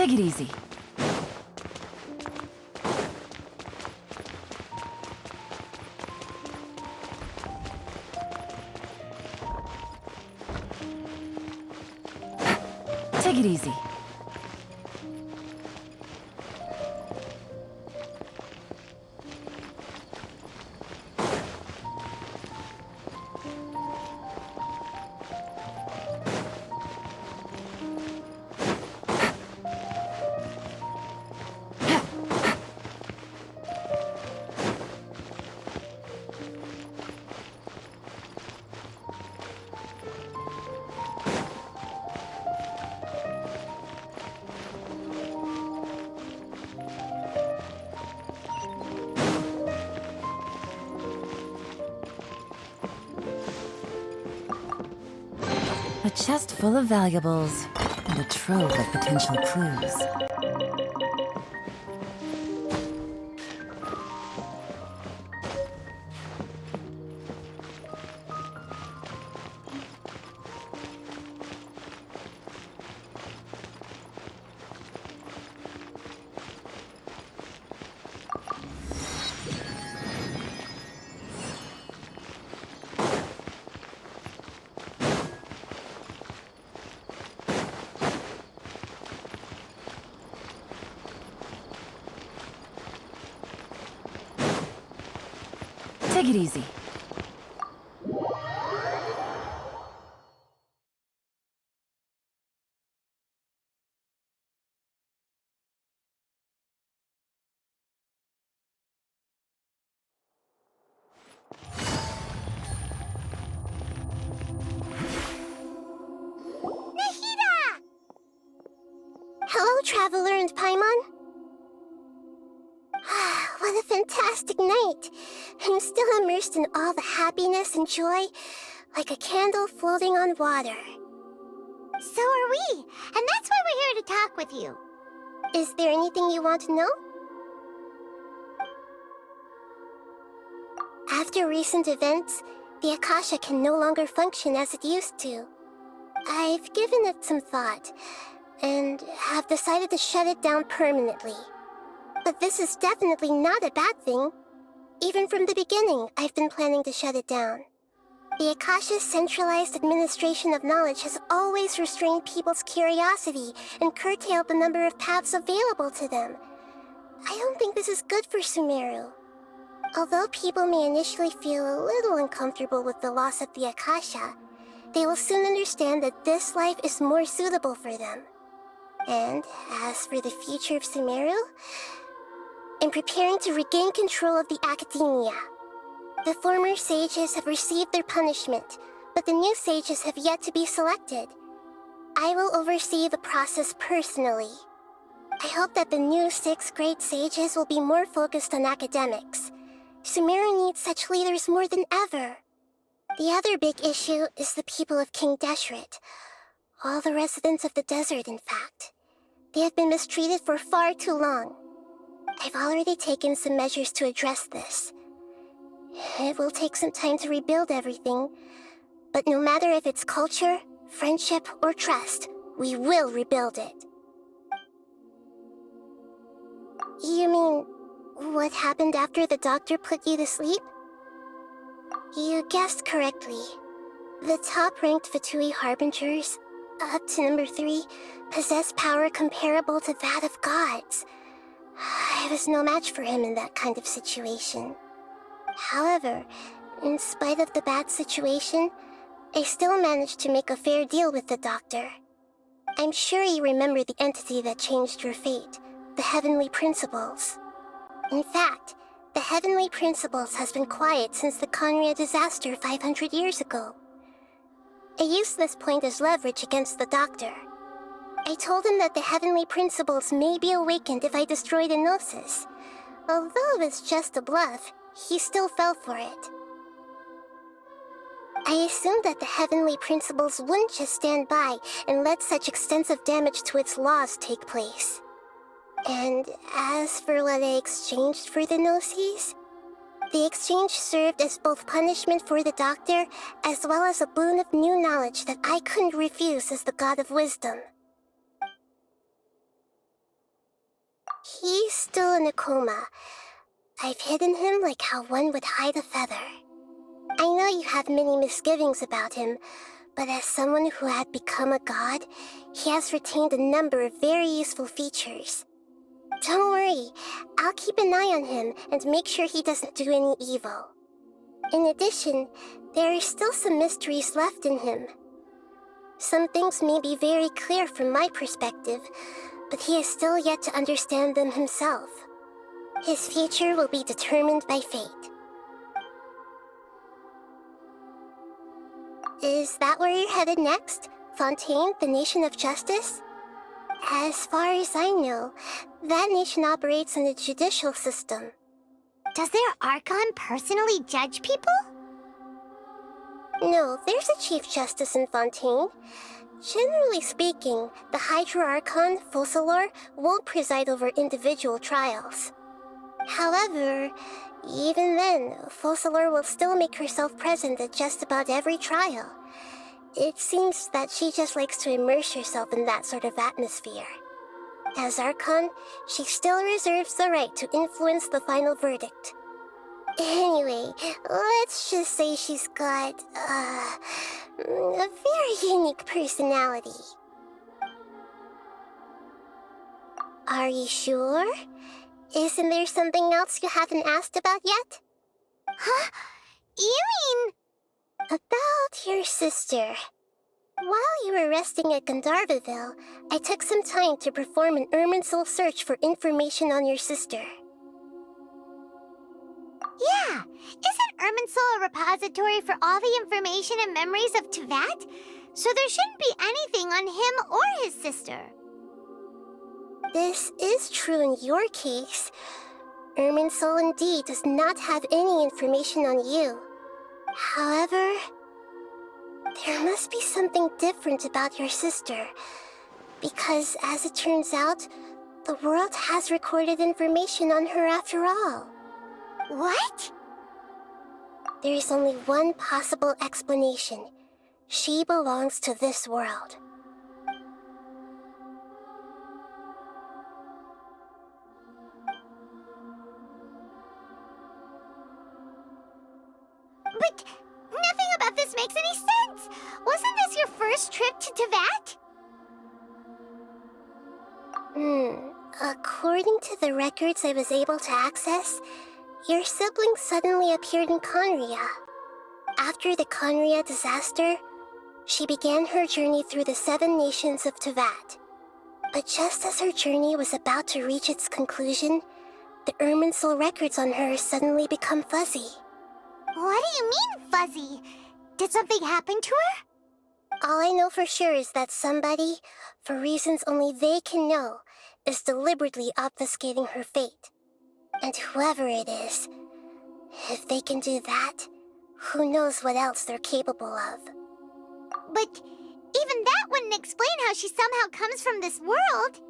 Take it easy. Take it easy. A chest full of valuables and a trove of potential clues. Take it easy. Hello, Traveler and Paimon. What a fantastic night! I'm still immersed in all the happiness and joy, like a candle floating on water. So are we, and that's why we're here to talk with you. Is there anything you want to know? After recent events, the Akasha can no longer function as it used to. I've given it some thought, and have decided to shut it down permanently. But this is definitely not a bad thing. Even from the beginning, I've been planning to shut it down. The Akasha's centralized administration of knowledge has always restrained people's curiosity and curtailed the number of paths available to them. I don't think this is good for Sumeru. Although people may initially feel a little uncomfortable with the loss of the Akasha, they will soon understand that this life is more suitable for them. And as for the future of Sumeru, I'm preparing to regain control of the academia. The former sages have received their punishment, but the new sages have yet to be selected. I will oversee the process personally. I hope that the new 6 great sages will be more focused on academics. Sumeru needs such leaders more than ever. The other big issue is the people of King Deshret. All the residents of the desert, in fact. They have been mistreated for far too long. I've already taken some measures to address this. It will take some time to rebuild everything, but no matter if it's culture, friendship, or trust, we will rebuild it. You mean, what happened after the doctor put you to sleep? You guessed correctly. The top-ranked Fatui Harbingers, up to number 3, possess power comparable to that of gods. I was no match for him in that kind of situation. However, in spite of the bad situation, I still managed to make a fair deal with the doctor. I'm sure you remember the entity that changed your fate, the Heavenly Principles. In fact, the Heavenly Principles has been quiet since the Conria disaster 500 years ago. I used this point as leverage against the doctor. I told him that the Heavenly Principles may be awakened if I destroy the Gnosis. Although it's just a bluff, he still fell for it. I assumed that the Heavenly Principles wouldn't just stand by and let such extensive damage to its laws take place. And as for what I exchanged for the Gnosis, the exchange served as both punishment for the doctor, as well as a boon of new knowledge that I couldn't refuse as the God of Wisdom. He's still in a coma. I've hidden him like how one would hide a feather. I know you have many misgivings about him, but as someone who had become a god, he has retained a number of very useful features. Don't worry, I'll keep an eye on him and make sure he doesn't do any evil. In addition, there are still some mysteries left in him. Some things may be very clear from my perspective, but he is still yet to understand them himself. His future will be determined by fate. Is that where you're headed next? Fontaine, the Nation of Justice? As far as I know, that nation operates on a judicial system. Does their Archon personally judge people? No, there's a Chief Justice in Fontaine. Generally speaking, the Hydra Archon, Focalor, won't preside over individual trials. However, even then, Focalor will still make herself present at just about every trial. It seems that she just likes to immerse herself in that sort of atmosphere. As Archon, she still reserves the right to influence the final verdict. Anyway, let's just say she's got, a very unique personality. Are you sure? Isn't there something else you haven't asked about yet? Huh? You mean... About your sister. While you were resting at Gandharvaville, I took some time to perform an Irminsul search for information on your sister. Yeah, isn't Irminsul a repository for all the information and memories of Teyvat? So there shouldn't be anything on him or his sister. This is true in your case. Irminsul indeed does not have any information on you. However, there must be something different about your sister. Because, as it turns out, the world has recorded information on her after all. What? There is only one possible explanation. She belongs to this world. But nothing about this makes any sense! Wasn't this your first trip to Teyvat? According to the records I was able to access, your sibling suddenly appeared in Conria. After the Conria disaster, she began her journey through the 7 nations of Teyvat. But just as her journey was about to reach its conclusion, the Irminsul records on her suddenly become fuzzy. What do you mean, fuzzy? Did something happen to her? All I know for sure is that somebody, for reasons only they can know, is deliberately obfuscating her fate. And whoever it is, if they can do that, who knows what else they're capable of. But even that wouldn't explain how she somehow comes from this world.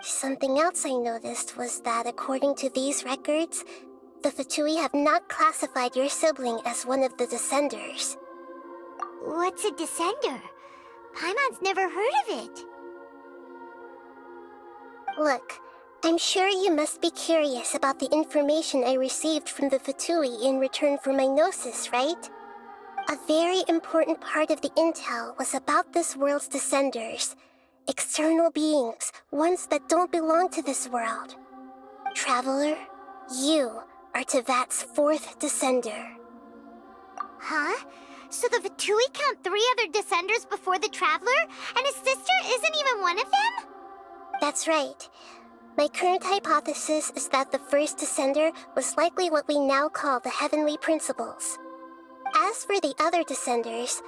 Something else I noticed was that according to these records, the Fatui have not classified your sibling as one of the Descenders. What's a Descender? Paimon's never heard of it. Look, I'm sure you must be curious about the information I received from the Fatui in return for my gnosis, right? A very important part of the intel was about this world's Descenders. External beings, ones that don't belong to this world. Traveler, you are Teyvat's 4th Descender. Huh? So the Fatui count 3 other Descenders before the Traveler, and his sister isn't even one of them? That's right. My current hypothesis is that the first Descender was likely what we now call the Heavenly Principles. As for the other Descenders,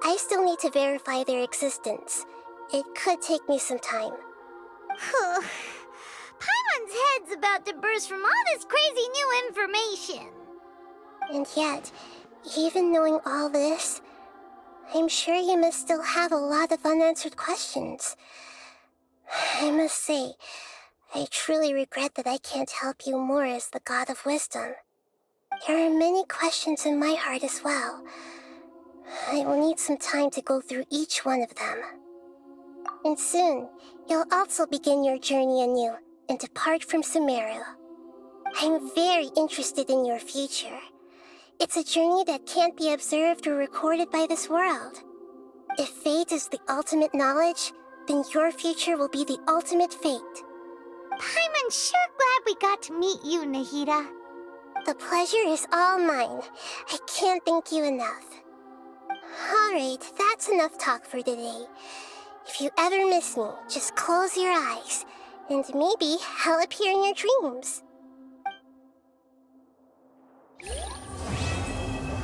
I still need to verify their existence. It could take me some time. Paimon's head's about to burst from all this crazy new information. And yet, even knowing all this, I'm sure you must still have a lot of unanswered questions. I must say, I truly regret that I can't help you more as the God of Wisdom. There are many questions in my heart as well. I will need some time to go through each one of them. And soon, you'll also begin your journey anew and depart from Sumeru. I'm very interested in your future. It's a journey that can't be observed or recorded by this world. If fate is the ultimate knowledge, then your future will be the ultimate fate. Paimon's sure glad we got to meet you, Nahida. The pleasure is all mine. I can't thank you enough. Alright, that's enough talk for today. If you ever miss me, just close your eyes, and maybe I'll appear in your dreams.